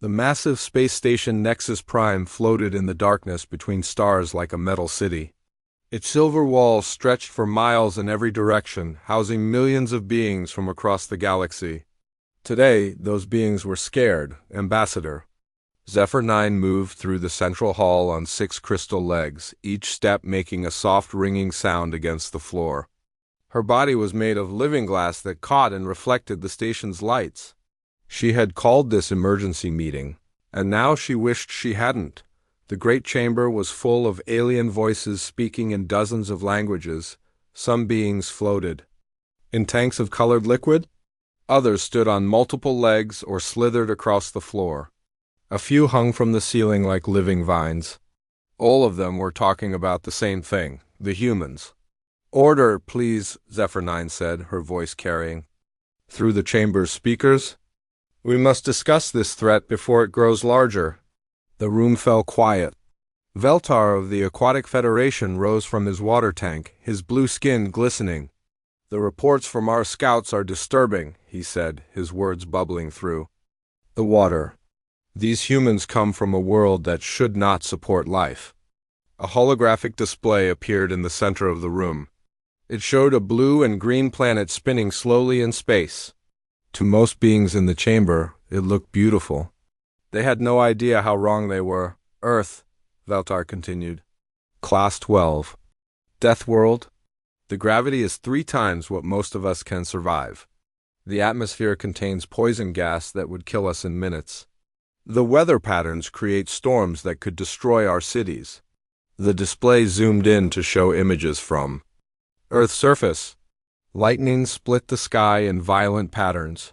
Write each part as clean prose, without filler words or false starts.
The massive space station Nexus Prime floated in the darkness between stars like a metal city. Its silver walls stretched for miles in every direction, housing millions of beings from across the galaxy. Today, those beings were scared, Ambassador. Zephyr 9 moved through the central hall on 6 crystal legs, each step making a soft ringing sound against the floor. Her body was made of living glass that caught and reflected the station's lights. She had called this emergency meeting, and now she wished she hadn't. The great chamber was full of alien voices speaking in dozens of languages. Some beings floated in tanks of colored liquid. Others stood on multiple legs or slithered across the floor. A few hung from the ceiling like living vines. All of them were talking about the same thing, the humans. "Order, please," Zephyr 9 said, her voice carrying through the chamber's speakers. "We must discuss this threat before it grows larger." The room fell quiet. Veltar of the Aquatic Federation rose from his water tank, his blue skin glistening. "The reports from our scouts are disturbing," he said, his words bubbling through the water. "These humans come from a world that should not support life." A holographic display appeared in the center of the room. It showed a blue and green planet spinning slowly in space. To most beings in the chamber, it looked beautiful. They had no idea how wrong they were. "Earth," Veltar continued. "Class 12. Death world. The gravity is 3 times what most of us can survive. The atmosphere contains poison gas that would kill us in minutes. The weather patterns create storms that could destroy our cities." The display zoomed in to show images from Earth's surface. Lightning split the sky in violent patterns.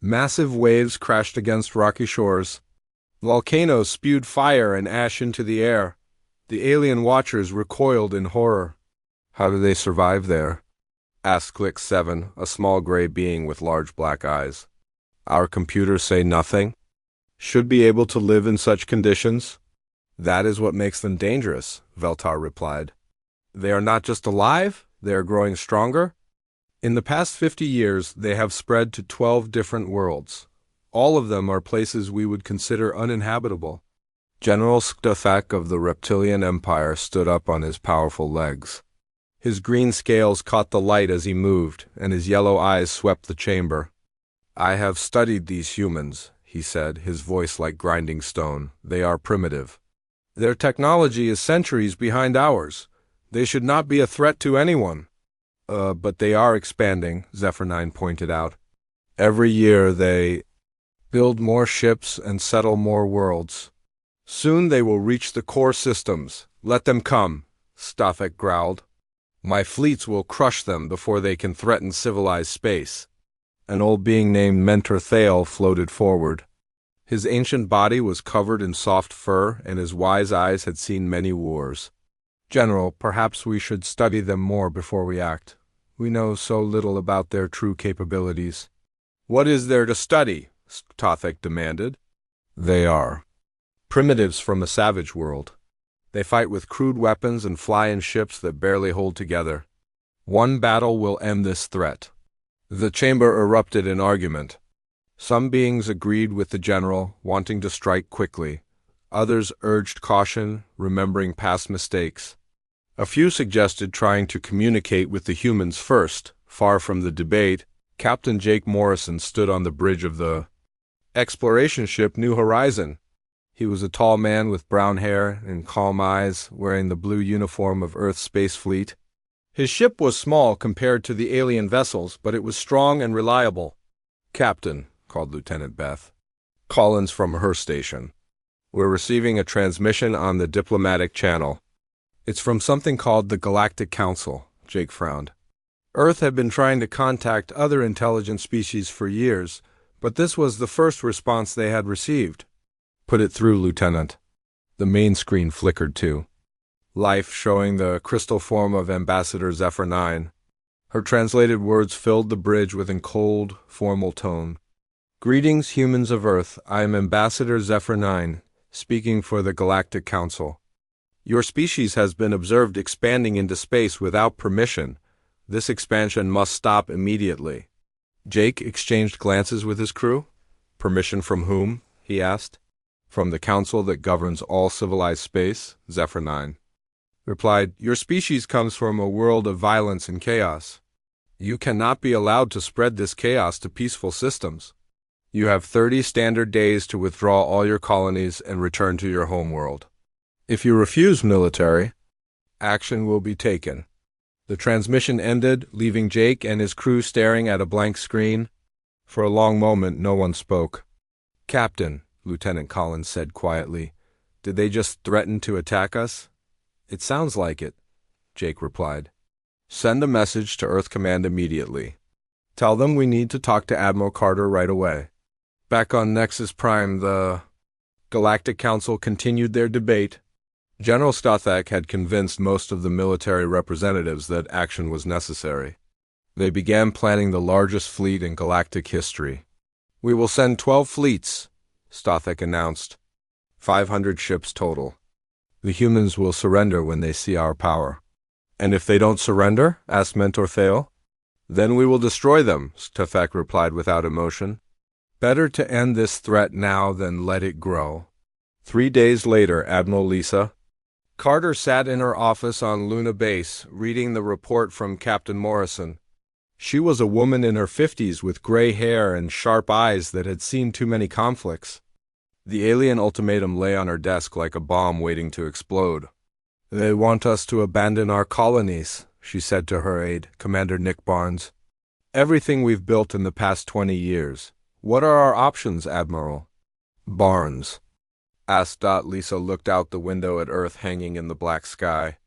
Massive waves crashed against rocky shores. Volcanoes spewed fire and ash into the air. The alien watchers recoiled in horror. "How do they survive there?" asked Click 7, a small gray being with large black eyes. "Our computers say nothing. Should be able to live in such conditions." "That is what makes them dangerous," Veltar replied. "They are not just alive, they are growing stronger. In the past 50 years, they have spread to 12 different worlds. All of them are places we would consider uninhabitable." General Skdafek of the Reptilian Empire stood up on his powerful legs. His green scales caught the light as he moved, and his yellow eyes swept the chamber. "I have studied these humans," he said, his voice like grinding stone. "They are primitive. Their technology is centuries behind ours. They should not be a threat to anyone." But they are expanding," Zephyr 9 pointed out. "Every year they build more ships and settle more worlds. Soon they will reach the core systems. Let them come," Stafek growled. "My fleets will crush them before they can threaten civilized space." An old being named Mentor Thale floated forward. His ancient body was covered in soft fur, and his wise eyes had seen many wars. "General, perhaps we should study them more before we act. We know so little about their true capabilities." "What is there to study?" Tothek demanded. "They are primitives from a savage world. They fight with crude weapons and fly in ships that barely hold together. One battle will end this threat." The chamber erupted in argument. Some beings agreed with the general, wanting to strike quickly. Others urged caution, remembering past mistakes. A few suggested trying to communicate with the humans first. Far from the debate, Captain Jake Morrison stood on the bridge of the exploration ship New Horizon. He was a tall man with brown hair and calm eyes, wearing the blue uniform of Earth's space fleet. His ship was small compared to the alien vessels, but it was strong and reliable. "Captain," called Lieutenant Beth Collins from her station. "We're receiving a transmission on the diplomatic channel." "It's from something called the Galactic Council," Jake frowned. Earth had been trying to contact other intelligent species for years, but this was the first response they had received. "Put it through, Lieutenant." The main screen flickered too. Life showing the crystal form of Ambassador Zephyr 9. Her translated words filled the bridge with a cold, formal tone. "Greetings, humans of Earth. I am Ambassador Zephyr 9, speaking for the Galactic Council. Your species has been observed expanding into space without permission. This expansion must stop immediately." Jake exchanged glances with his crew. "Permission from whom?" he asked. From the council that governs all civilized space, Zephyr 9 replied, "Your species comes from a world of violence and chaos. You cannot be allowed to spread this chaos to peaceful systems. You have 30 standard days to withdraw all your colonies and return to your homeworld. If you refuse military, action will be taken." The transmission ended, leaving Jake and his crew staring at a blank screen. For a long moment, no one spoke. "Captain," Lieutenant Collins said quietly, "did they just threaten to attack us?" "It sounds like it," Jake replied. "Send a message to Earth Command immediately. Tell them we need to talk to Admiral Carter right away." Back on Nexus Prime, the Galactic Council continued their debate. General Stothak had convinced most of the military representatives that action was necessary. They began planning the largest fleet in galactic history. "We will send 12 fleets," Stothak announced. 500 ships total. "The humans will surrender when they see our power." "And if they don't surrender?" asked Mentor Thale. "Then we will destroy them," Stothak replied without emotion. "Better to end this threat now than let it grow." 3 days later, Admiral Lisa Carter sat in her office on Luna Base, reading the report from Captain Morrison. She was a woman in her 50s with gray hair and sharp eyes that had seen too many conflicts. The alien ultimatum lay on her desk like a bomb waiting to explode. "They want us to abandon our colonies," she said to her aide, Commander Nick Barnes. "Everything we've built in the past 20 years. What are our options, Admiral?" "Barnes," asked Lisa looked out the window at Earth hanging in the black sky.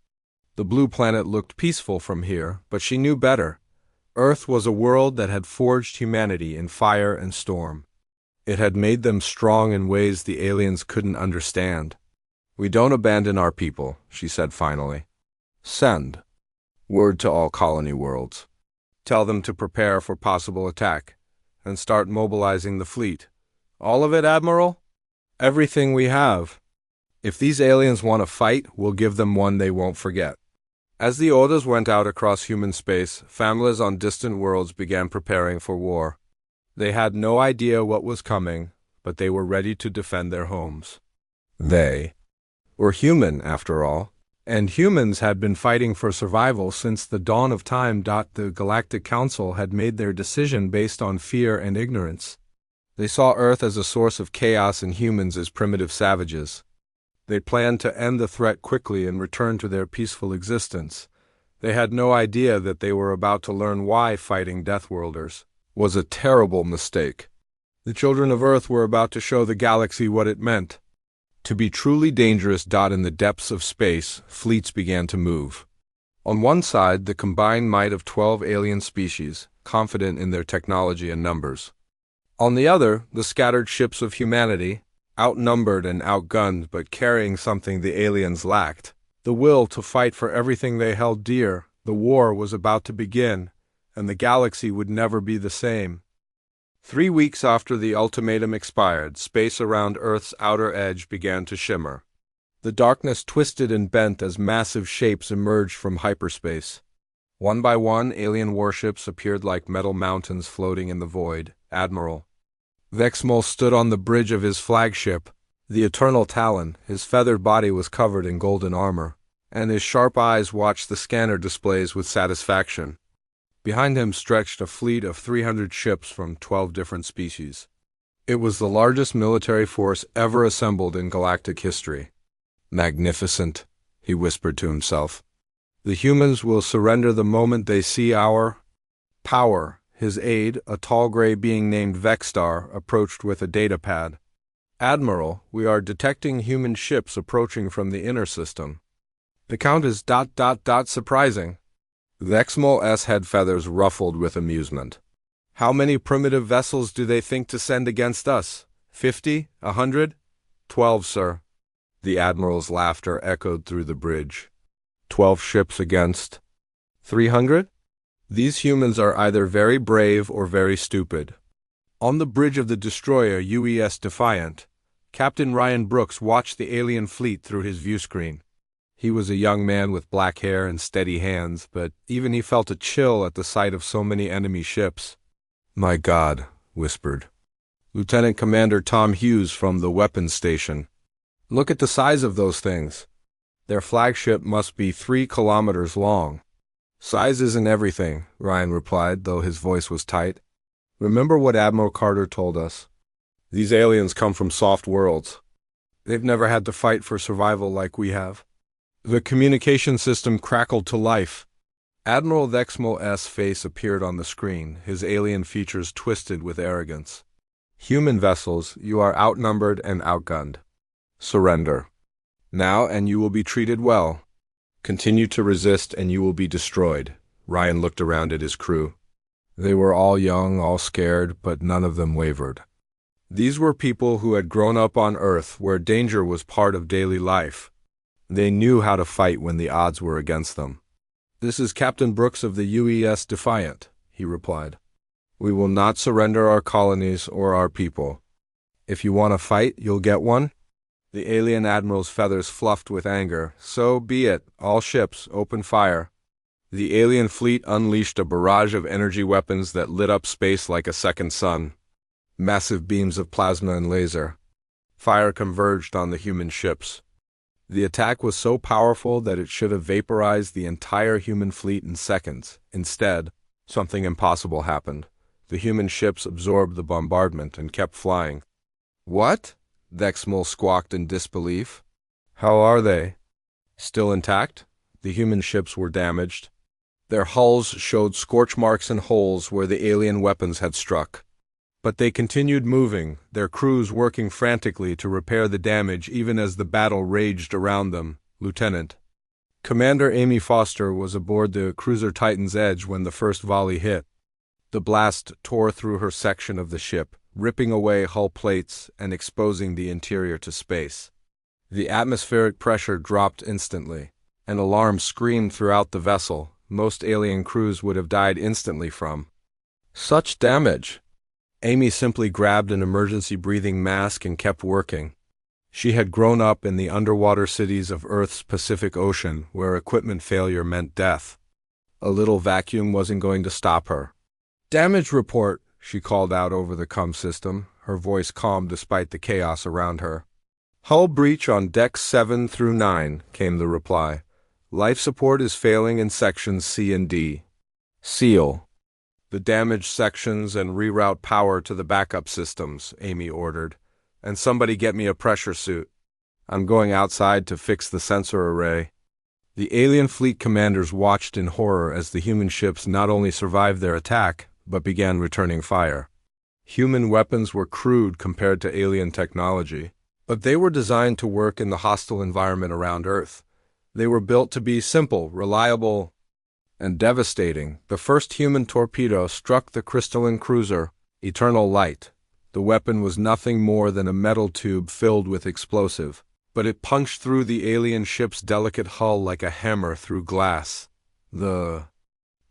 The blue planet looked peaceful from here, but she knew better. Earth was a world that had forged humanity in fire and storm. It had made them strong in ways the aliens couldn't understand. "We don't abandon our people," she said finally. "Send word to all colony worlds. Tell them to prepare for possible attack, and start mobilizing the fleet." "All of it, Admiral?" "Everything we have. If these aliens want to fight, we'll give them one they won't forget." As the orders went out across human space, families on distant worlds began preparing for war. They had no idea what was coming, but they were ready to defend their homes. They were human, after all, and humans had been fighting for survival since the dawn of time. The Galactic Council had made their decision based on fear and ignorance. They saw Earth as a source of chaos and humans as primitive savages. They planned to end the threat quickly and return to their peaceful existence. They had no idea that they were about to learn why fighting Deathworlders was a terrible mistake. The children of Earth were about to show the galaxy what it meant to be truly dangerous. In the depths of space, fleets began to move. On one side, the combined might of 12 alien species, confident in their technology and numbers. On the other, the scattered ships of humanity, outnumbered and outgunned but carrying something the aliens lacked, the will to fight for everything they held dear. The war was about to begin, and the galaxy would never be the same. 3 weeks after the ultimatum expired, space around Earth's outer edge began to shimmer. The darkness twisted and bent as massive shapes emerged from hyperspace. One by one, alien warships appeared like metal mountains floating in the void. Admiral Vexmol stood on the bridge of his flagship, the Eternal Talon. His feathered body was covered in golden armor, and his sharp eyes watched the scanner displays with satisfaction. Behind him stretched a fleet of 300 ships from 12 different species. It was the largest military force ever assembled in galactic history. "Magnificent," he whispered to himself. "The humans will surrender the moment they see our power." His aide, a tall gray being named Vexstar, approached with a datapad. "Admiral, we are detecting human ships approaching from the inner system. The count is ... surprising." Vexmol's head feathers ruffled with amusement. "How many primitive vessels do they think to send against us? 50? 100? 12, sir." The Admiral's laughter echoed through the bridge. 12 ships against 300? These humans are either very brave or very stupid. On the bridge of the destroyer UES Defiant, Captain Ryan Brooks watched the alien fleet through his viewscreen. He was a young man with black hair and steady hands, but even he felt a chill at the sight of so many enemy ships. "My God," whispered Lieutenant Commander Tom Hughes from the weapons station. "Look at the size of those things. Their flagship must be 3 kilometers long." "Size isn't everything," Ryan replied, though his voice was tight. "Remember what Admiral Carter told us? These aliens come from soft worlds. They've never had to fight for survival like we have." The communication system crackled to life. Admiral Vexmo's face appeared on the screen, his alien features twisted with arrogance. "Human vessels, you are outnumbered and outgunned. Surrender. Now, and you will be treated well. Continue to resist and you will be destroyed." Ryan looked around at his crew. They were all young, all scared, but none of them wavered. These were people who had grown up on Earth where danger was part of daily life. They knew how to fight when the odds were against them. "This is Captain Brooks of the UES Defiant," he replied. "We will not surrender our colonies or our people. If you want a fight, you'll get one." The alien admiral's feathers fluffed with anger. "So be it. All ships, open fire." The alien fleet unleashed a barrage of energy weapons that lit up space like a second sun. Massive beams of plasma and laser. Fire converged on the human ships. The attack was so powerful that it should have vaporized the entire human fleet in seconds. Instead, something impossible happened. The human ships absorbed the bombardment and kept flying. "What?" Vexmol squawked in disbelief. "How are they?" "Still intact?" The human ships were damaged. Their hulls showed scorch marks and holes where the alien weapons had struck. But they continued moving, their crews working frantically to repair the damage even as the battle raged around them. Lieutenant. Commander Amy Foster was aboard the cruiser Titan's Edge when the first volley hit. The blast tore through her section of the ship, ripping away hull plates and exposing the interior to space. The atmospheric pressure dropped instantly. An alarm screamed throughout the vessel. Most alien crews would have died instantly from such damage. Amy simply grabbed an emergency breathing mask and kept working. She had grown up in the underwater cities of Earth's Pacific Ocean, where equipment failure meant death. A little vacuum wasn't going to stop her. "Damage report," she called out over the comm system, her voice calm despite the chaos around her. "Hull breach on decks 7 through 9, came the reply. "Life support is failing in sections C and D. Seal the damaged sections and reroute power to the backup systems," Amy ordered. "And somebody get me a pressure suit. I'm going outside to fix the sensor array." The alien fleet commanders watched in horror as the human ships not only survived their attack, but began returning fire. Human weapons were crude compared to alien technology, but they were designed to work in the hostile environment around Earth. They were built to be simple, reliable, and devastating. The first human torpedo struck the crystalline cruiser, Eternal Light. The weapon was nothing more than a metal tube filled with explosive, but it punched through the alien ship's delicate hull like a hammer through glass. The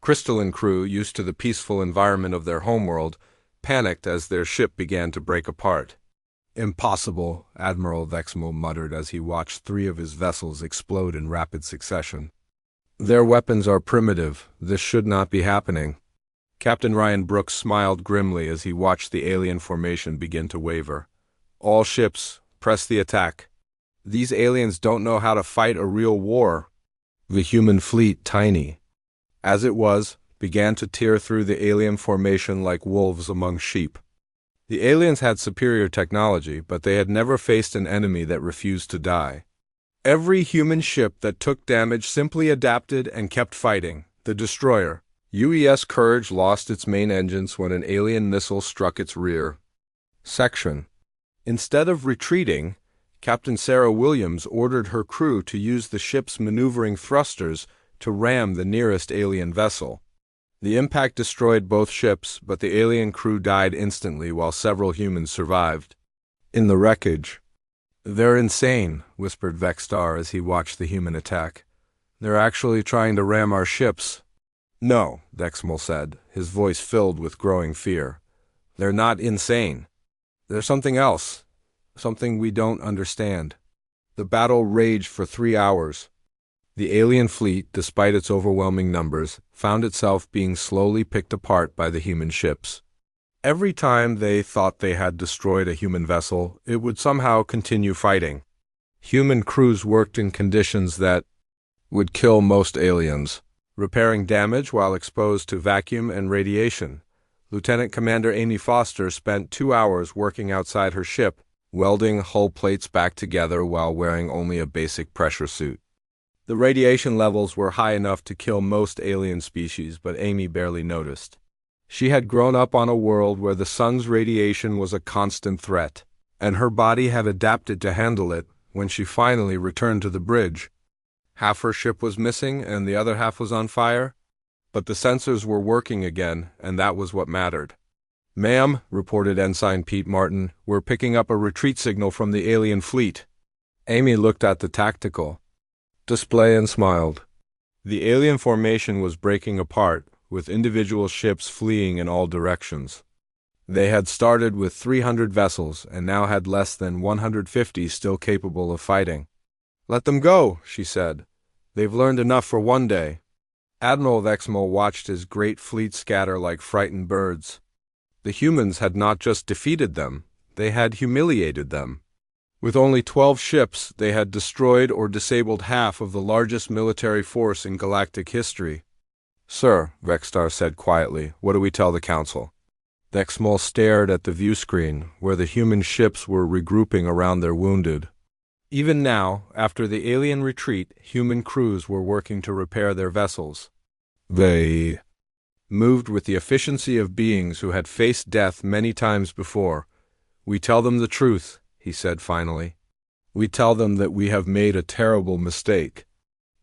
crystalline crew, used to the peaceful environment of their homeworld, panicked as their ship began to break apart. "Impossible," Admiral Vexmo muttered as he watched 3 of his vessels explode in rapid succession. "Their weapons are primitive. This should not be happening." Captain Ryan Brooks smiled grimly as he watched the alien formation begin to waver. "All ships, press the attack. These aliens don't know how to fight a real war." The human fleet, tiny as it was, began to tear through the alien formation like wolves among sheep. The aliens had superior technology, but they had never faced an enemy that refused to die. Every human ship that took damage simply adapted and kept fighting. The destroyer, UES Courage, lost its main engines when an alien missile struck its rear section. Instead of retreating, Captain Sarah Williams ordered her crew to use the ship's maneuvering thrusters to ram the nearest alien vessel. The impact destroyed both ships, but the alien crew died instantly while several humans survived. In the wreckage, "They're insane," whispered Vexstar as he watched the human attack. "They're actually trying to ram our ships." "No," Vexmol said, his voice filled with growing fear. "They're not insane. There's something else, something we don't understand." The battle raged for 3 hours. The alien fleet, despite its overwhelming numbers, found itself being slowly picked apart by the human ships. Every time they thought they had destroyed a human vessel, it would somehow continue fighting. Human crews worked in conditions that would kill most aliens, repairing damage while exposed to vacuum and radiation. Lieutenant Commander Amy Foster spent 2 hours working outside her ship, welding hull plates back together while wearing only a basic pressure suit. The radiation levels were high enough to kill most alien species, but Amy barely noticed. She had grown up on a world where the sun's radiation was a constant threat, and her body had adapted to handle it. When she finally returned to the bridge, half her ship was missing and the other half was on fire, but the sensors were working again, and that was what mattered. "Ma'am," reported Ensign Pete Martin, "we're picking up a retreat signal from the alien fleet." Amy looked at the tactical display and smiled. The alien formation was breaking apart, with individual ships fleeing in all directions. They had started with 300 vessels and now had less than 150 still capable of fighting. "Let them go," she said. "They've learned enough for one day." Admiral Vexmal watched his great fleet scatter like frightened birds. The humans had not just defeated them, they had humiliated them. With only 12 ships, they had destroyed or disabled half of the largest military force in galactic history. "Sir," Vexstar said quietly, "what do we tell the Council?" Vexmal stared at the view screen, where the human ships were regrouping around their wounded. Even now, after the alien retreat, human crews were working to repair their vessels. They moved with the efficiency of beings who had faced death many times before. "We tell them the truth," he said finally. "We tell them that we have made a terrible mistake.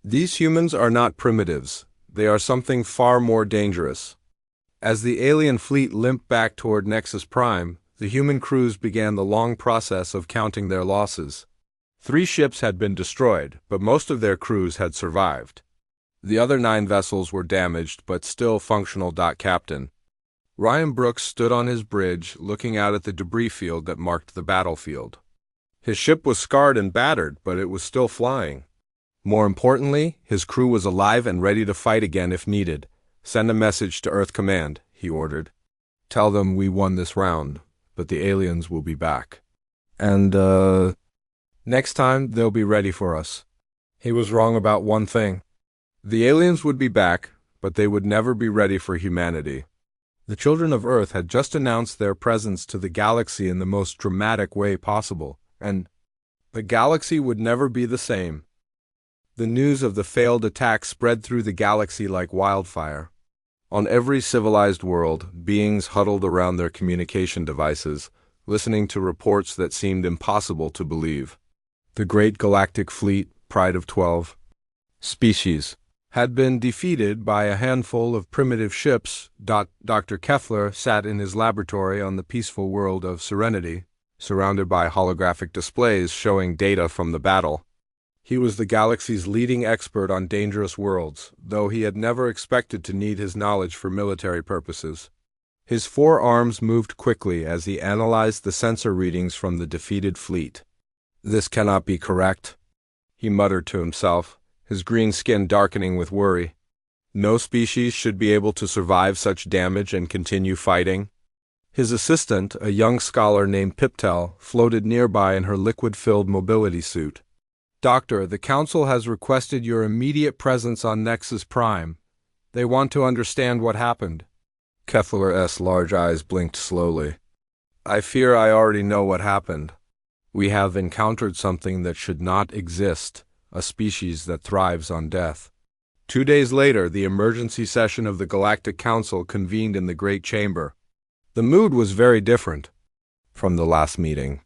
These humans are not primitives. They are something far more dangerous." As the alien fleet limped back toward Nexus Prime, the human crews began the long process of counting their losses. 3 ships had been destroyed, but most of their crews had survived. The other 9 vessels were damaged, but still functional. Captain Ryan Brooks stood on his bridge, looking out at the debris field that marked the battlefield. His ship was scarred and battered, but it was still flying. More importantly, his crew was alive and ready to fight again if needed. "Send a message to Earth Command," he ordered. "Tell them we won this round, but the aliens will be back. And, next time they'll be ready for us." He was wrong about one thing. The aliens would be back, but they would never be ready for humanity. The children of Earth had just announced their presence to the galaxy in the most dramatic way possible, and the galaxy would never be the same. The news of the failed attack spread through the galaxy like wildfire. On every civilized world, beings huddled around their communication devices, listening to reports that seemed impossible to believe. The great galactic fleet, pride of 12 species, had been defeated by a handful of primitive ships. Dr. Keffler sat in his laboratory on the peaceful world of Serenity, surrounded by holographic displays showing data from the battle. He was the galaxy's leading expert on dangerous worlds, though he had never expected to need his knowledge for military purposes. His 4 arms moved quickly as he analyzed the sensor readings from the defeated fleet. "This cannot be correct," he muttered to himself, his green skin darkening with worry. "No species should be able to survive such damage and continue fighting." His assistant, a young scholar named Piptel, floated nearby in her liquid-filled mobility suit. "Doctor, the Council has requested your immediate presence on Nexus Prime. They want to understand what happened." Keffler's large eyes blinked slowly. "I fear I already know what happened. We have encountered something that should not exist, a species that thrives on death." 2 days later, the emergency session of the Galactic Council convened in the Great Chamber. The mood was very different from the last meeting.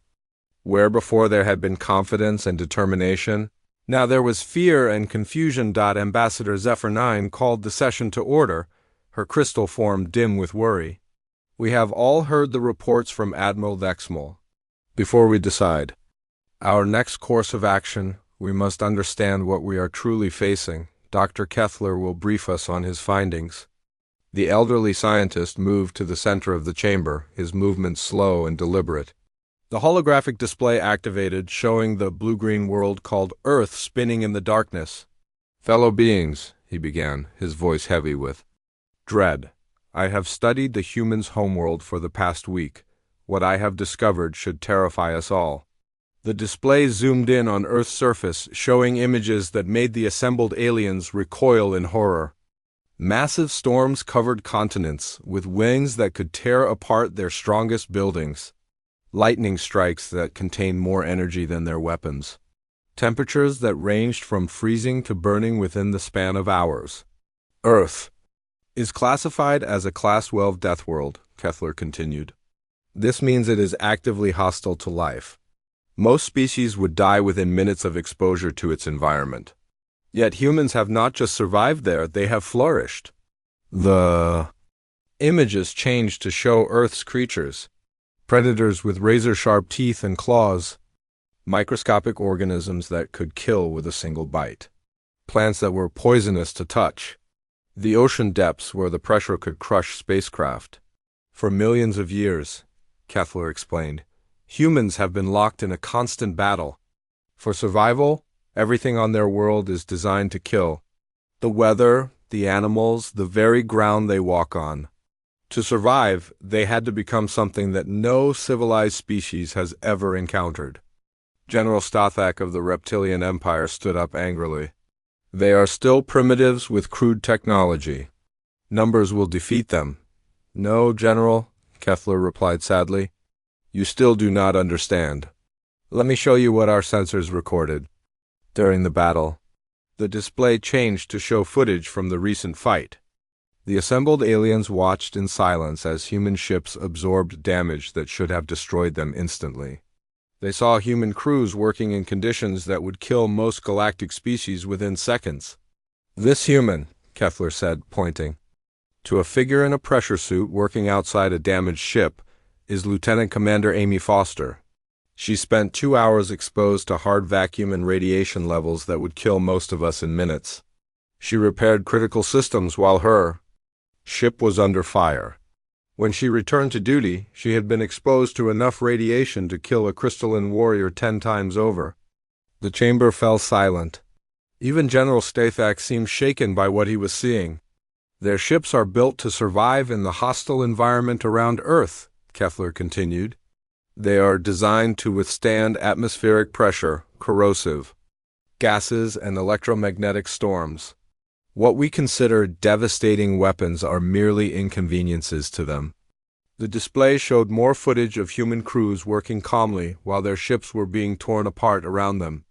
Where before there had been confidence and determination, now there was fear and confusion. Ambassador Zephyr 9 called the session to order, her crystal form dim with worry. "We have all heard the reports from Admiral Vexmal. Before we decide our next course of action, we must understand what we are truly facing. Dr. Keffler will brief us on his findings." The elderly scientist moved to the center of the chamber, his movements slow and deliberate. The holographic display activated, showing the blue-green world called Earth spinning in the darkness. "Fellow beings," he began, his voice heavy with dread, I have studied the human's homeworld for the past week. What I have discovered should terrify us all. The display zoomed in on Earth's surface, showing images that made the assembled aliens recoil in horror. Massive storms covered continents, with winds that could tear apart their strongest buildings. Lightning strikes that contained more energy than their weapons. Temperatures that ranged from freezing to burning within the span of hours. Earth is classified as a Class 12 death world, Kethler continued. This means it is actively hostile to life. Most species would die within minutes of exposure to its environment. Yet humans have not just survived there, they have flourished. The images changed to show Earth's creatures. Predators with razor-sharp teeth and claws. Microscopic organisms that could kill with a single bite. Plants that were poisonous to touch. The ocean depths where the pressure could crush spacecraft. For millions of years, Kethler explained, humans have been locked in a constant battle. For survival, everything on their world is designed to kill. The weather, the animals, the very ground they walk on. To survive, they had to become something that no civilized species has ever encountered. General Stathak of the Reptilian Empire stood up angrily. They are still primitives with crude technology. Numbers will defeat them. No, General, Kethler replied sadly. You still do not understand. Let me show you what our sensors recorded. During the battle, the display changed to show footage from the recent fight. The assembled aliens watched in silence as human ships absorbed damage that should have destroyed them instantly. They saw human crews working in conditions that would kill most galactic species within seconds. This human, Kethler said, pointing to a figure in a pressure suit working outside a damaged ship, is Lieutenant Commander Amy Foster. She spent 2 hours exposed to hard vacuum and radiation levels that would kill most of us in minutes. She repaired critical systems while her ship was under fire. When she returned to duty, she had been exposed to enough radiation to kill a crystalline warrior 10 times over. The chamber fell silent. Even General Stathak seemed shaken by what he was seeing. Their ships are built to survive in the hostile environment around Earth, Kethler continued. They are designed to withstand atmospheric pressure, corrosive gases, and electromagnetic storms. What we consider devastating weapons are merely inconveniences to them. The display showed more footage of human crews working calmly while their ships were being torn apart around them.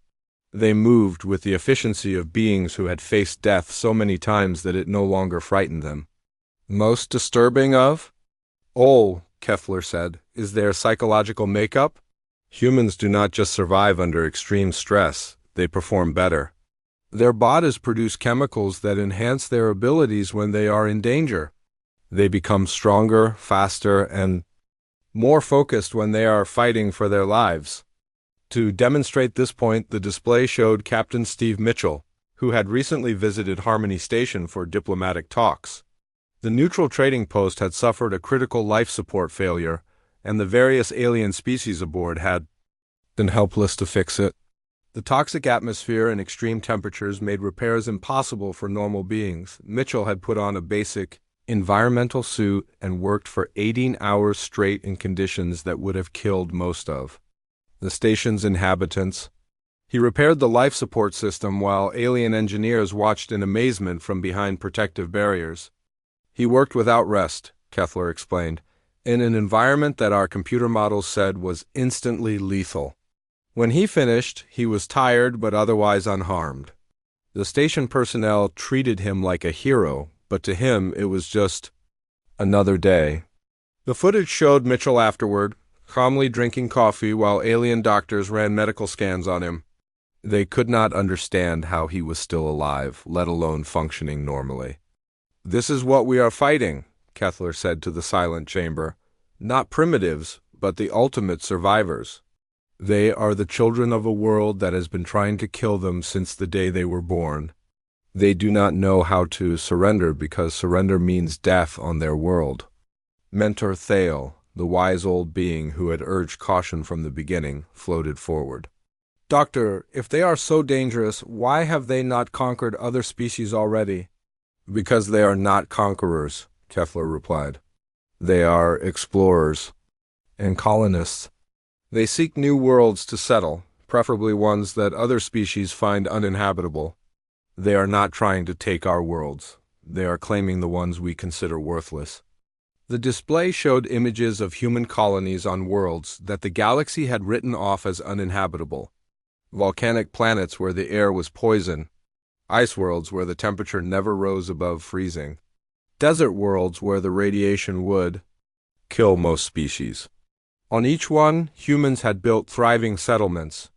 They moved with the efficiency of beings who had faced death so many times that it no longer frightened them. Most disturbing of all, Kethler said, is their psychological makeup. Humans do not just survive under extreme stress, they perform better. Their bodies produce chemicals that enhance their abilities when they are in danger. They become stronger, faster, and more focused when they are fighting for their lives. To demonstrate this point, the display showed Captain Steve Mitchell, who had recently visited Harmony Station for diplomatic talks. The neutral trading post had suffered a critical life support failure, and the various alien species aboard had been helpless to fix it. The toxic atmosphere and extreme temperatures made repairs impossible for normal beings. Mitchell had put on a basic environmental suit and worked for 18 hours straight in conditions that would have killed most of the station's inhabitants. He repaired the life support system while alien engineers watched in amazement from behind protective barriers. He worked without rest, Kethler explained, in an environment that our computer models said was instantly lethal. When he finished, he was tired but otherwise unharmed. The station personnel treated him like a hero, but to him it was just another day. The footage showed Mitchell afterward, calmly drinking coffee while alien doctors ran medical scans on him. They could not understand how he was still alive, let alone functioning normally. "This is what we are fighting," Kethler said to the silent chamber. "Not primitives, but the ultimate survivors. They are the children of a world that has been trying to kill them since the day they were born. They do not know how to surrender because surrender means death on their world." Mentor Thale, the wise old being who had urged caution from the beginning, floated forward. "Doctor, if they are so dangerous, why have they not conquered other species already?" "Because they are not conquerors," Kefler replied. They are explorers and colonists. They seek new worlds to settle, preferably ones that other species find uninhabitable. They are not trying to take our worlds. They are claiming the ones we consider worthless. The display showed images of human colonies on worlds that the galaxy had written off as uninhabitable. Volcanic planets where the air was poison, ice worlds where the temperature never rose above freezing, desert worlds where the radiation would kill most species. On each one, humans had built thriving settlements.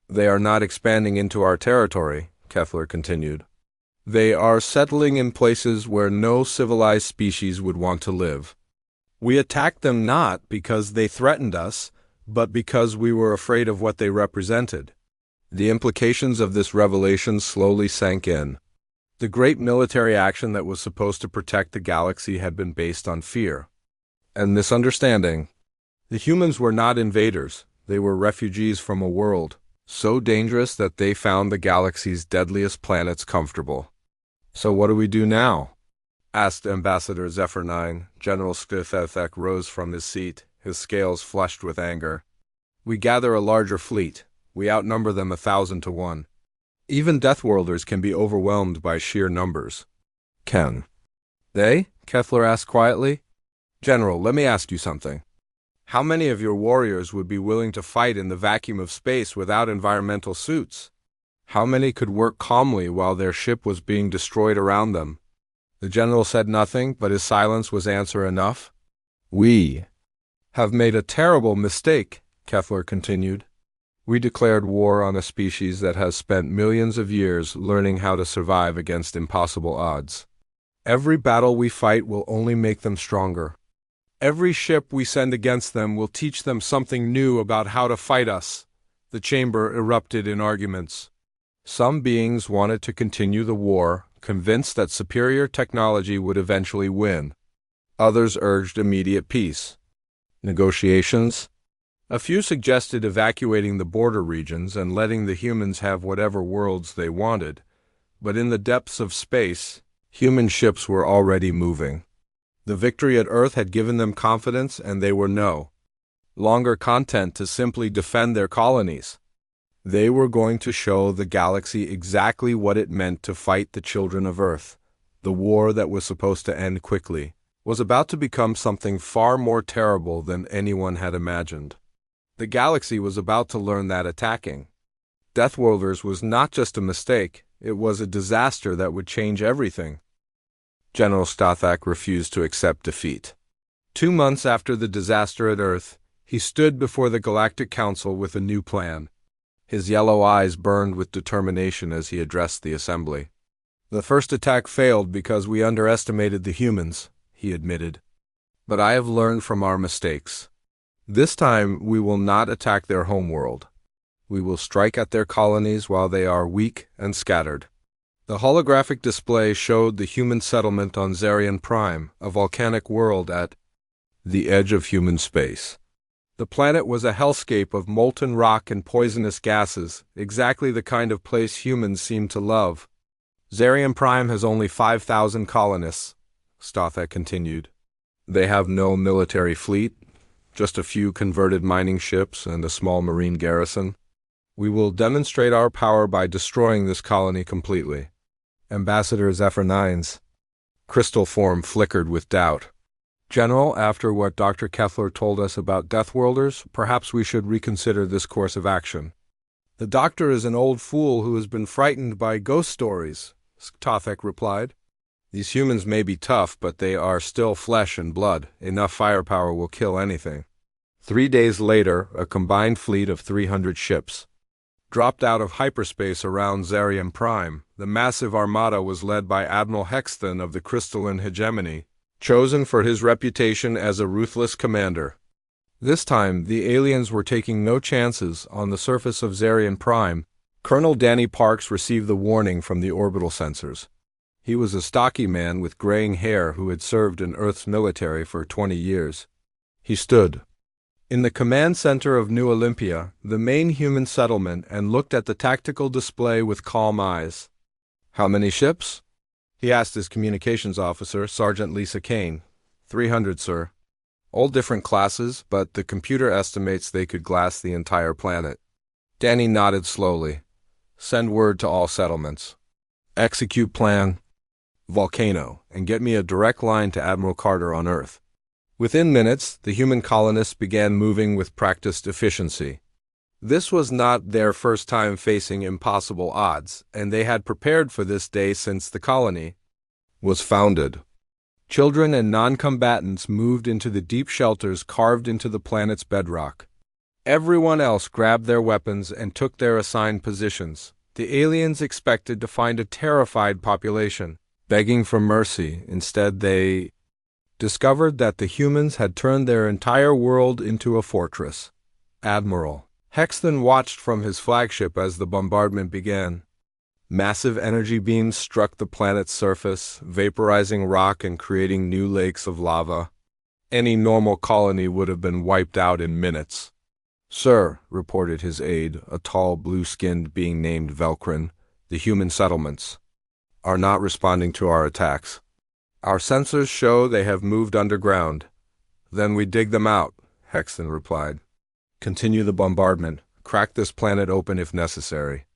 They are not expanding into our territory, Kefler continued. They are settling in places where no civilized species would want to live. We attacked them not because they threatened us, but because we were afraid of what they represented. The implications of this revelation slowly sank in. The great military action that was supposed to protect the galaxy had been based on fear and misunderstanding. The humans were not invaders. They were refugees from a world so dangerous that they found the galaxy's deadliest planets comfortable. So what do we do now? Asked Ambassador Zephyr 9. General Skithethek rose from his seat, his scales flushed with anger. We gather a larger fleet. We outnumber them 1,000 to 1. Even Deathworlders can be overwhelmed by sheer numbers. Can they? Kefler asked quietly. General, let me ask you something. How many of your warriors would be willing to fight in the vacuum of space without environmental suits? How many could work calmly while their ship was being destroyed around them? The general said nothing, but his silence was answer enough. We have made a terrible mistake, Kefler continued. We declared war on a species that has spent millions of years learning how to survive against impossible odds. Every battle we fight will only make them stronger. Every ship we send against them will teach them something new about how to fight us. The chamber erupted in arguments. Some beings wanted to continue the war, convinced that superior technology would eventually win. Others urged immediate peace. Negotiations? A few suggested evacuating the border regions and letting the humans have whatever worlds they wanted, but in the depths of space, human ships were already moving. The victory at Earth had given them confidence, and they were no longer content to simply defend their colonies. They were going to show the galaxy exactly what it meant to fight the children of Earth. The war that was supposed to end quickly was about to become something far more terrible than anyone had imagined. The galaxy was about to learn that attacking Deathworlders was not just a mistake, it was a disaster that would change everything. General Stathak refused to accept defeat. 2 months after the disaster at Earth, he stood before the Galactic Council with a new plan. His yellow eyes burned with determination as he addressed the assembly. The first attack failed because we underestimated the humans, he admitted. But I have learned from our mistakes. This time we will not attack their homeworld. We will strike at their colonies while they are weak and scattered. The holographic display showed the human settlement on Zarian Prime, a volcanic world at the edge of human space. The planet was a hellscape of molten rock and poisonous gases, exactly the kind of place humans seem to love. Zarian Prime has only 5,000 colonists, Stathak continued. They have no military fleet, just a few converted mining ships and a small marine garrison. We will demonstrate our power by destroying this colony completely. Ambassador Zephyr 9's crystal form flickered with doubt. General, after what Dr. Kefler told us about Deathworlders, perhaps we should reconsider this course of action. The doctor is an old fool who has been frightened by ghost stories, Stathak replied. These humans may be tough, but they are still flesh and blood. Enough firepower will kill anything. 3 days later, a combined fleet of 300 ships dropped out of hyperspace around Zarian Prime. The massive armada was led by Admiral Hexton of the Crystalline Hegemony, chosen for his reputation as a ruthless commander. This time, the aliens were taking no chances on the surface of Zarian Prime. Colonel Danny Parks received the warning from the orbital sensors. He was a stocky man with graying hair who had served in Earth's military for 20 years. He stood in the command center of New Olympia, the main human settlement, and looked at the tactical display with calm eyes. How many ships? He asked his communications officer, Sergeant Lisa Kane. 300, sir. All different classes, but the computer estimates they could glass the entire planet. Danny nodded slowly. Send word to all settlements. Execute plan. Volcano, and get me a direct line to Admiral Carter on Earth. Within minutes, the human colonists began moving with practiced efficiency. This was not their first time facing impossible odds, and they had prepared for this day since the colony was founded. Children and non-combatants moved into the deep shelters carved into the planet's bedrock. Everyone else grabbed their weapons and took their assigned positions. The aliens expected to find a terrified population, begging for mercy. Instead, they discovered that the humans had turned their entire world into a fortress. Admiral Hexton watched from his flagship as the bombardment began. Massive energy beams struck the planet's surface, vaporizing rock and creating new lakes of lava. Any normal colony would have been wiped out in minutes. Sir, reported his aide, a tall, blue-skinned being named Velcrin, the human settlements are not responding to our attacks. Our sensors show they have moved underground. Then we dig them out, Hexton replied. Continue the bombardment. Crack this planet open if necessary.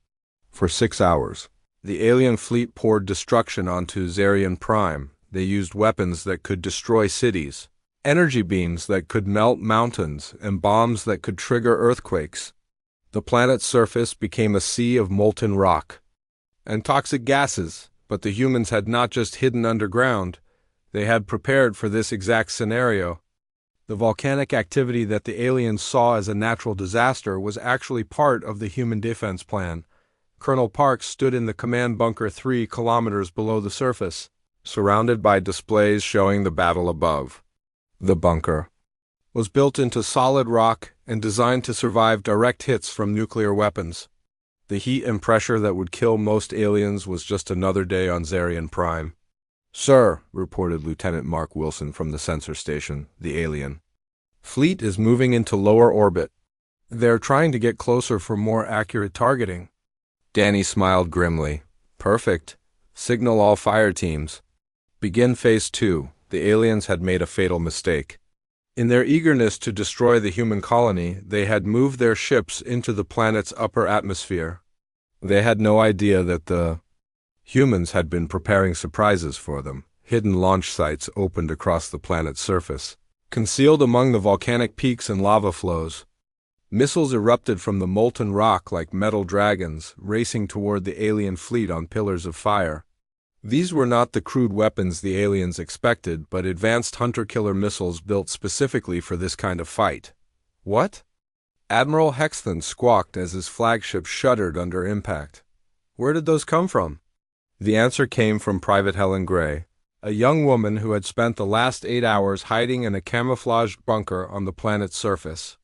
For 6 hours, the alien fleet poured destruction onto Zarian Prime. They used weapons that could destroy cities, energy beams that could melt mountains, and bombs that could trigger earthquakes. The planet's surface became a sea of molten rock and toxic gases, but the humans had not just hidden underground. They had prepared for this exact scenario. The volcanic activity that the aliens saw as a natural disaster was actually part of the human defense plan. Colonel Parks stood in the command bunker 3 kilometers below the surface, surrounded by displays showing the battle above. The bunker was built into solid rock and designed to survive direct hits from nuclear weapons. The heat and pressure that would kill most aliens was just another day on Zarian Prime. Sir, reported Lieutenant Mark Wilson from the sensor station, the alien fleet is moving into lower orbit. They're trying to get closer for more accurate targeting. Danny smiled grimly. Perfect. Signal all fire teams. Begin Phase 2. The aliens had made a fatal mistake. In their eagerness to destroy the human colony, they had moved their ships into the planet's upper atmosphere. They had no idea that the humans had been preparing surprises for them. Hidden launch sites opened across the planet's surface, concealed among the volcanic peaks and lava flows. Missiles erupted from the molten rock like metal dragons, racing toward the alien fleet on pillars of fire. These were not the crude weapons the aliens expected, but advanced hunter-killer missiles built specifically for this kind of fight. What? Admiral Hexton squawked as his flagship shuddered under impact. Where did those come from? The answer came from Private Helen Gray, a young woman who had spent the last 8 hours hiding in a camouflaged bunker on the planet's surface.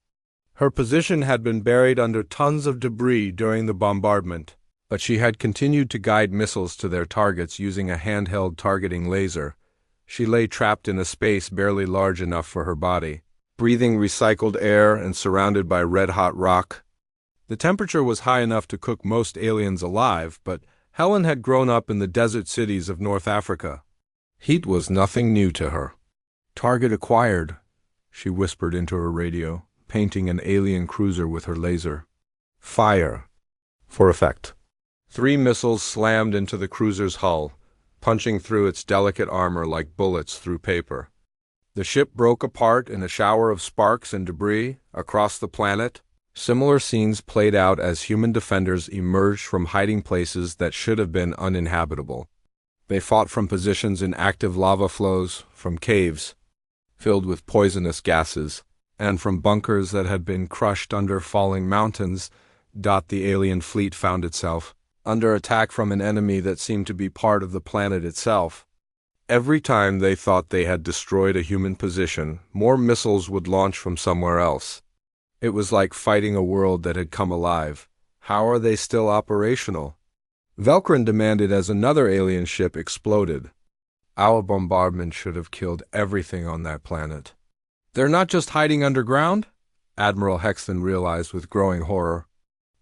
Her position had been buried under tons of debris during the bombardment, but she had continued to guide missiles to their targets using a handheld targeting laser. She lay trapped in a space barely large enough for her body, breathing recycled air and surrounded by red-hot rock. The temperature was high enough to cook most aliens alive, but Helen had grown up in the desert cities of North Africa. Heat was nothing new to her. Target acquired, she whispered into her radio, painting an alien cruiser with her laser. Fire. For effect. 3 missiles slammed into the cruiser's hull, punching through its delicate armor like bullets through paper. The ship broke apart in a shower of sparks and debris across the planet. Similar scenes played out as human defenders emerged from hiding places that should have been uninhabitable. They fought from positions in active lava flows, from caves filled with poisonous gases, and from bunkers that had been crushed under falling mountains. The alien fleet found itself under attack from an enemy that seemed to be part of the planet itself. Every time they thought they had destroyed a human position, more missiles would launch from somewhere else. It was like fighting a world that had come alive. How are they still operational? Velcrin demanded as another alien ship exploded. Our bombardment should have killed everything on that planet. They're not just hiding underground? Admiral Hexton realized with growing horror.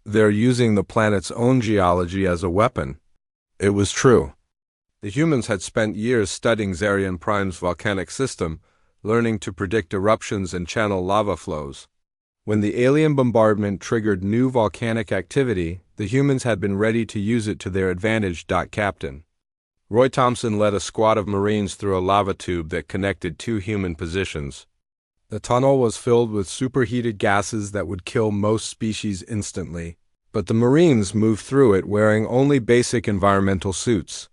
They're using the planet's own geology as a weapon. It was true. The humans had spent years studying Zarian Prime's volcanic system, learning to predict eruptions and channel lava flows. When the alien bombardment triggered new volcanic activity, the humans had been ready to use it to their advantage. Captain Roy Thompson led a squad of Marines through a lava tube that connected two human positions. The tunnel was filled with superheated gases that would kill most species instantly, but the Marines moved through it wearing only basic environmental suits.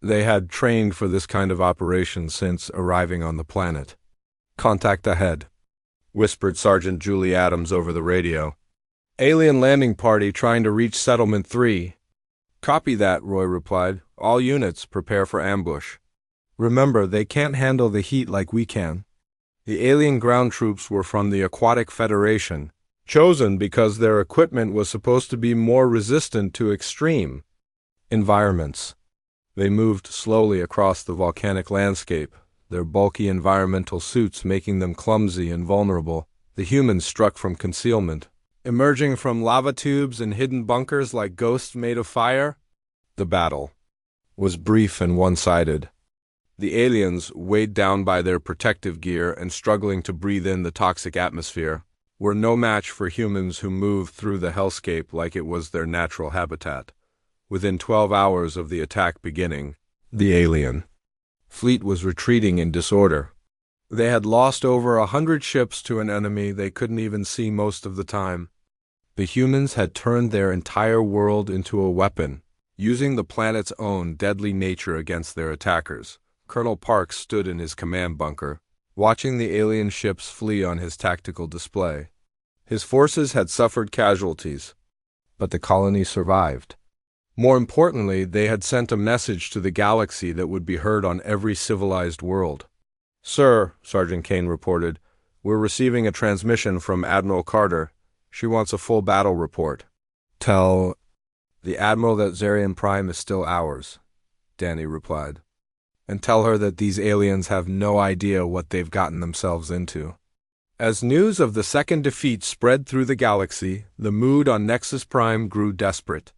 They had trained for this kind of operation since arriving on the planet. "Contact ahead," whispered Sergeant Julie Adams over the radio. "Alien landing party trying to reach Settlement 3. "Copy that," Roy replied. "All units, prepare for ambush. Remember, they can't handle the heat like we can." The alien ground troops were from the Aquatic Federation, chosen because their equipment was supposed to be more resistant to extreme environments. They moved slowly across the volcanic landscape, their bulky environmental suits making them clumsy and vulnerable. The humans struck from concealment, emerging from lava tubes and hidden bunkers like ghosts made of fire. The battle was brief and one-sided. The aliens, weighed down by their protective gear and struggling to breathe in the toxic atmosphere, were no match for humans who moved through the hellscape like it was their natural habitat. Within 12 hours of the attack beginning, the alien fleet was retreating in disorder. They had lost over 100 ships to an enemy they couldn't even see most of the time. The humans had turned their entire world into a weapon, using the planet's own deadly nature against their attackers. Colonel Parks stood in his command bunker, watching the alien ships flee on his tactical display. His forces had suffered casualties, but the colony survived. More importantly, they had sent a message to the galaxy that would be heard on every civilized world. "Sir," Sergeant Kane reported, "we're receiving a transmission from Admiral Carter. She wants a full battle report." "Tell the Admiral that Zarian Prime is still ours," Danny replied. "And tell her that these aliens have no idea what they've gotten themselves into." As news of the second defeat spread through the galaxy, the mood on Nexus Prime grew desperate.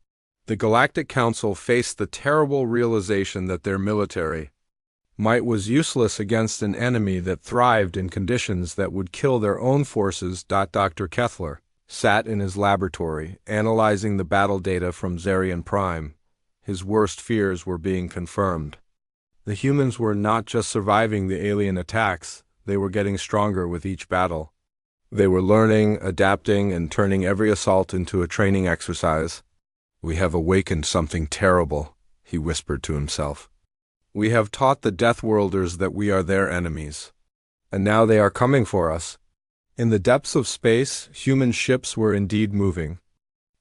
The Galactic Council faced the terrible realization that their military might was useless against an enemy that thrived in conditions that would kill their own forces. Dr. Kethler sat in his laboratory, analyzing the battle data from Zarian Prime. His worst fears were being confirmed. The humans were not just surviving the alien attacks, they were getting stronger with each battle. They were learning, adapting, and turning every assault into a training exercise. "We have awakened something terrible," he whispered to himself. "We have taught the Deathworlders that we are their enemies, and now they are coming for us." In the depths of space, human ships were indeed moving.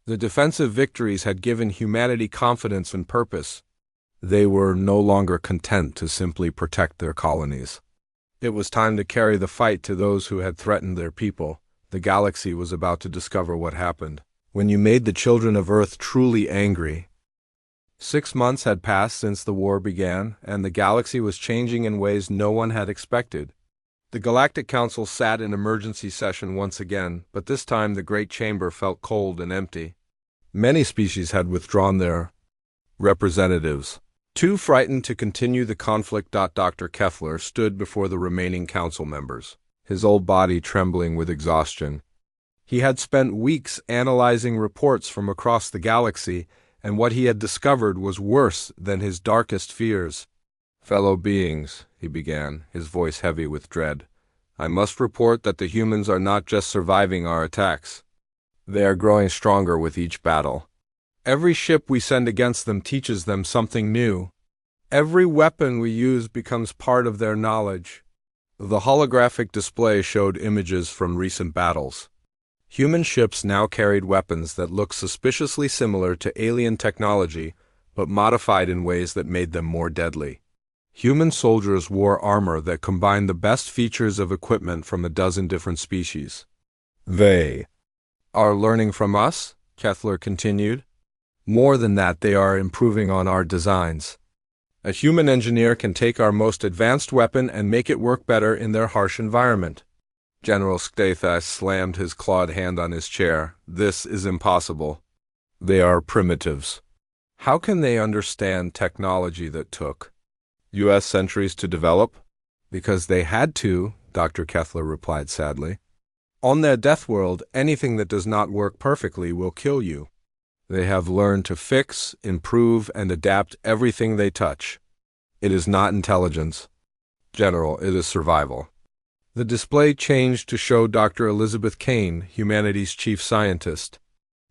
The defensive victories had given humanity confidence and purpose. They were no longer content to simply protect their colonies. It was time to carry the fight to those who had threatened their people. The galaxy was about to discover what happened when you made the children of Earth truly angry. 6 months had passed since the war began, and the galaxy was changing in ways no one had expected. The Galactic Council sat in emergency session once again, but this time the Great Chamber felt cold and empty. Many species had withdrawn their representatives. Too frightened to continue the conflict. Dr. Kethler stood before the remaining council members, his old body trembling with exhaustion. He had spent weeks analyzing reports from across the galaxy, and what he had discovered was worse than his darkest fears. "Fellow beings," he began, his voice heavy with dread, "I must report that the humans are not just surviving our attacks. They are growing stronger with each battle. Every ship we send against them teaches them something new. Every weapon we use becomes part of their knowledge." The holographic display showed images from recent battles. Human ships now carried weapons that looked suspiciously similar to alien technology, but modified in ways that made them more deadly. Human soldiers wore armor that combined the best features of equipment from a dozen different species. "They are learning from us," Kethler continued. "More than that, they are improving on our designs. A human engineer can take our most advanced weapon and make it work better in their harsh environment." General Stathis slammed his clawed hand on his chair. "This is impossible. They are primitives. How can they understand technology that took U.S. centuries to develop? Because they had to, Dr. Kethler replied sadly. On their death world, anything that does not work perfectly will kill you. They have learned to fix, improve, and adapt everything they touch. It is not intelligence, General, it is survival. The display changed to show Dr. Elizabeth Kane, humanity's chief scientist.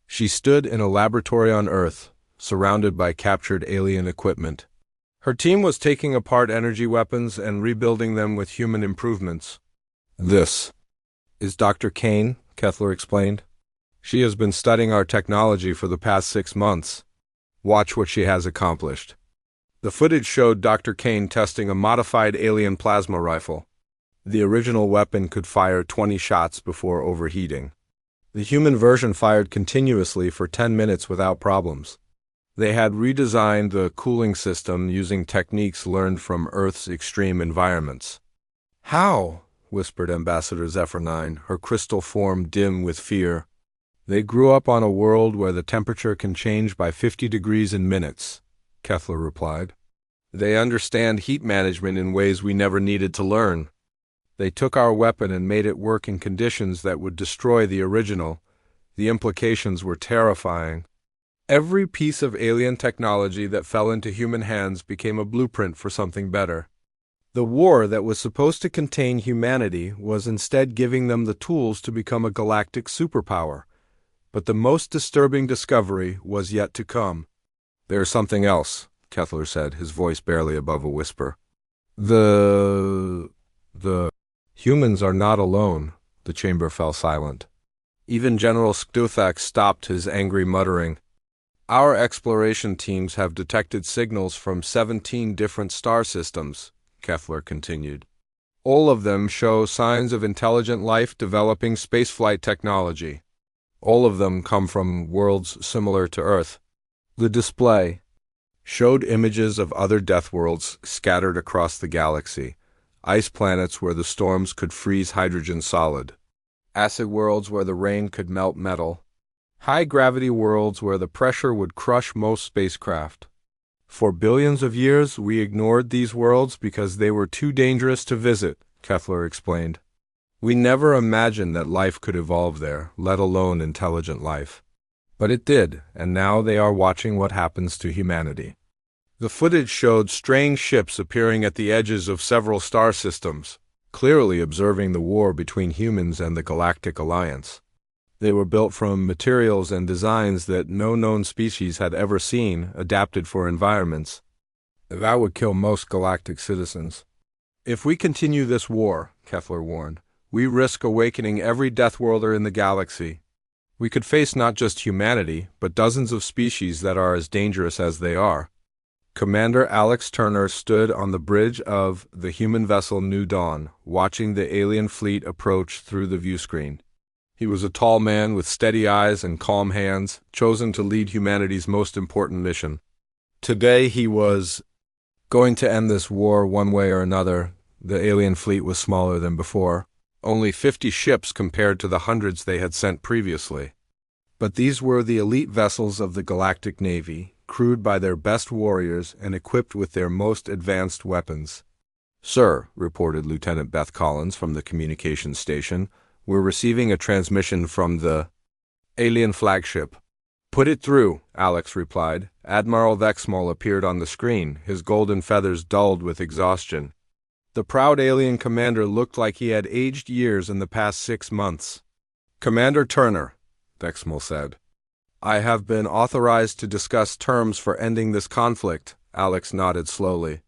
She stood in a laboratory on Earth, surrounded by captured alien equipment. Her team was taking apart energy weapons and rebuilding them with human improvements. This is Dr. Kane, Kethler explained. She has been studying our technology for the past 6 months. Watch what she has accomplished. The footage showed Dr. Kane testing a modified alien plasma rifle. The original weapon could fire 20 shots before overheating. The human version fired continuously for 10 minutes without problems. They had redesigned the cooling system using techniques learned from Earth's extreme environments. How? Whispered Ambassador Zephyr-9, her crystal form dim with fear. They grew up on a world where the temperature can change by 50 degrees in minutes, Kethler replied. They understand heat management in ways we never needed to learn. They took our weapon and made it work in conditions that would destroy the original. The implications were terrifying. Every piece of alien technology that fell into human hands became a blueprint for something better. The war that was supposed to contain humanity was instead giving them the tools to become a galactic superpower. But the most disturbing discovery was yet to come. There's something else, Kethler said, his voice barely above a whisper. The humans are not alone. The chamber fell silent. Even General Skduthak stopped his angry muttering. Our exploration teams have detected signals from 17 different star systems, Kethler continued. All of them show signs of intelligent life developing spaceflight technology. All of them come from worlds similar to Earth. The display showed images of other death worlds scattered across the galaxy, ice planets where the storms could freeze hydrogen solid, acid worlds where the rain could melt metal, high-gravity worlds where the pressure would crush most spacecraft. For billions of years, we ignored these worlds because they were too dangerous to visit, Kethler explained. We never imagined that life could evolve there, let alone intelligent life. But it did, and now they are watching what happens to humanity. The footage showed strange ships appearing at the edges of several star systems, clearly observing the war between humans and the Galactic Alliance. They were built from materials and designs that no known species had ever seen, adapted for environments. That would kill most galactic citizens. If we continue this war, Kethler warned, we risk awakening every Deathworlder in the galaxy. We could face not just humanity, but dozens of species that are as dangerous as they are. Commander Alex Turner stood on the bridge of the human vessel New Dawn, watching the alien fleet approach through the viewscreen. He was a tall man with steady eyes and calm hands, chosen to lead humanity's most important mission. Today he was going to end this war one way or another. The alien fleet was smaller than before, only 50 ships compared to the hundreds they had sent previously. But these were the elite vessels of the Galactic Navy, crewed by their best warriors and equipped with their most advanced weapons. "Sir," reported Lieutenant Beth Collins from the communications station, "we're receiving a transmission from the alien flagship." "Put it through," Alex replied. Admiral Vexmol appeared on the screen, his golden feathers dulled with exhaustion. The proud alien commander looked like he had aged years in the past 6 months. "Commander Turner," Vexmol said. "I have been authorized to discuss terms for ending this conflict," Alex nodded slowly.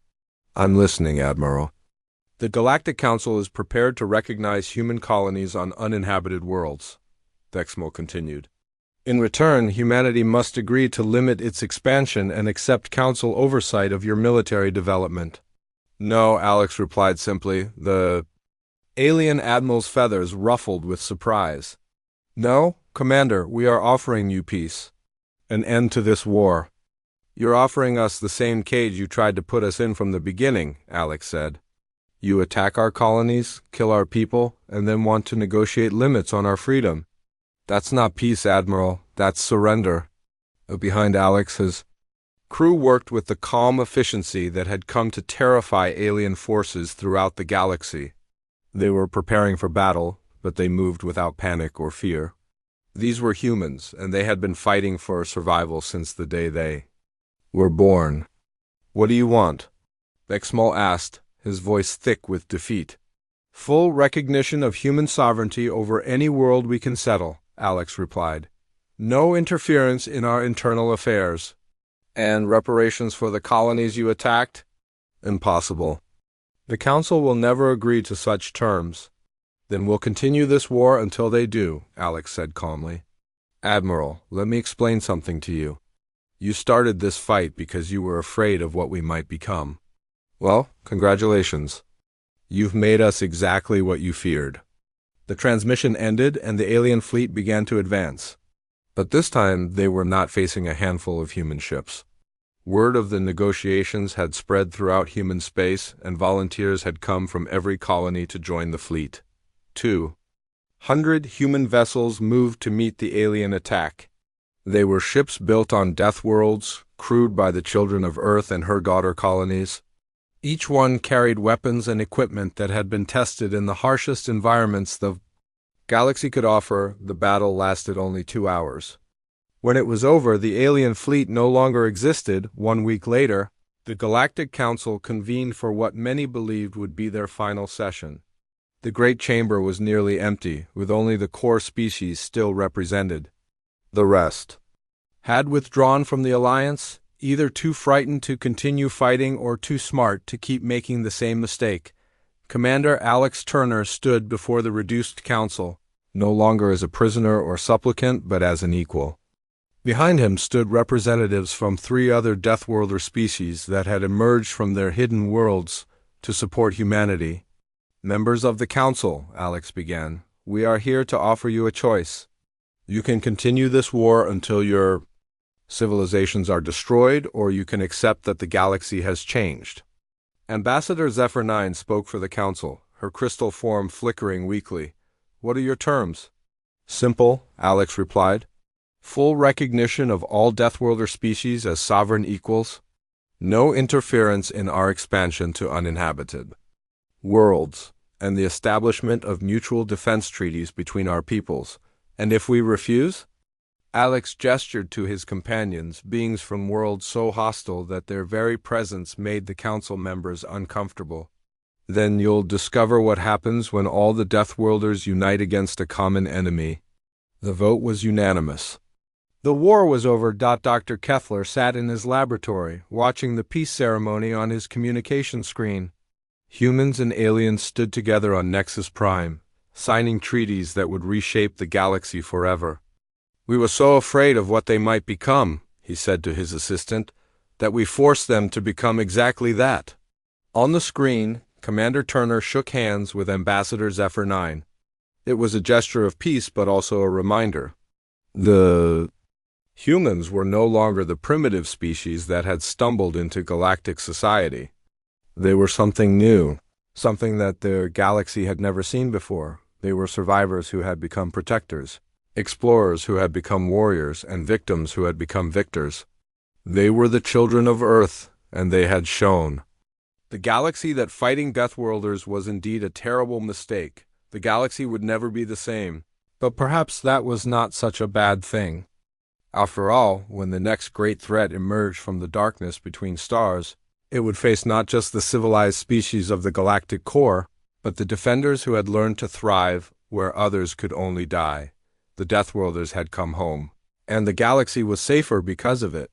"I'm listening, Admiral." "The Galactic Council is prepared to recognize human colonies on uninhabited worlds," Vexmol continued. "In return, humanity must agree to limit its expansion and accept Council oversight of your military development." "No," Alex replied simply. The alien admiral's feathers ruffled with surprise. "No, Commander, we are offering you peace. An end to this war." "You're offering us the same cage you tried to put us in from the beginning," Alex said. "You attack our colonies, kill our people, and then want to negotiate limits on our freedom. That's not peace, Admiral. That's surrender." Behind Alex, his Crew worked with the calm efficiency that had come to terrify alien forces throughout the galaxy. They were preparing for battle, but they moved without panic or fear. These were humans, and they had been fighting for survival since the day they were born. "What do you want?" Exmal asked, his voice thick with defeat. "Full recognition of human sovereignty over any world we can settle," Alex replied. "No interference in our internal affairs." "And reparations for the colonies you attacked?" "Impossible. The Council will never agree to such terms." "Then we'll continue this war until they do," Alex said calmly. "Admiral, let me explain something to you. You started this fight because you were afraid of what we might become. Well, congratulations. You've made us exactly what you feared." The transmission ended and the alien fleet began to advance. But this time they were not facing a handful of human ships. Word of the negotiations had spread throughout human space, and volunteers had come from every colony to join the fleet. 200 human vessels moved to meet the alien attack. They were ships built on Deathworlds, crewed by the children of Earth and her daughter colonies. Each one carried weapons and equipment that had been tested in the harshest environments the galaxy could offer. The battle lasted only 2 hours. When it was over, the alien fleet no longer existed. 1 week later, the Galactic Council convened for what many believed would be their final session. The Great Chamber was nearly empty, with only the core species still represented. The rest had withdrawn from the Alliance, either too frightened to continue fighting or too smart to keep making the same mistake. Commander Alex Turner stood before the reduced council, no longer as a prisoner or supplicant, but as an equal. Behind him stood representatives from 3 other Deathworlder species that had emerged from their hidden worlds to support humanity. "Members of the Council," Alex began, "we are here to offer you a choice. You can continue this war until your civilizations are destroyed, or you can accept that the galaxy has changed." Ambassador Zephyr 9 spoke for the Council, her crystal form flickering weakly. "What are your terms?" "Simple," Alex replied. "Full recognition of all Deathworlder species as sovereign equals. No interference in our expansion to uninhabited worlds, and the establishment of mutual defense treaties between our peoples. And if we refuse?" Alex gestured to his companions, beings from worlds so hostile that their very presence made the council members uncomfortable. "Then you'll discover what happens when all the Deathworlders unite against a common enemy." The vote was unanimous. The war was over. Dr. Kethler sat in his laboratory, watching the peace ceremony on his communication screen. Humans and aliens stood together on Nexus Prime, signing treaties that would reshape the galaxy forever. "We were so afraid of what they might become," he said to his assistant, "that we forced them to become exactly that." On the screen, Commander Turner shook hands with Ambassador Zephyr 9. It was a gesture of peace, but also a reminder. The humans were no longer the primitive species that had stumbled into galactic society. They were something new, something that their galaxy had never seen before. They were survivors who had become protectors, explorers who had become warriors, and victims who had become victors. They were the children of Earth, and they had shown the galaxy that fighting Deathworlders was indeed a terrible mistake. The galaxy would never be the same. But perhaps that was not such a bad thing. After all, when the next great threat emerged from the darkness between stars, it would face not just the civilized species of the galactic core, but the defenders who had learned to thrive where others could only die. The Deathworlders had come home, and the galaxy was safer because of it.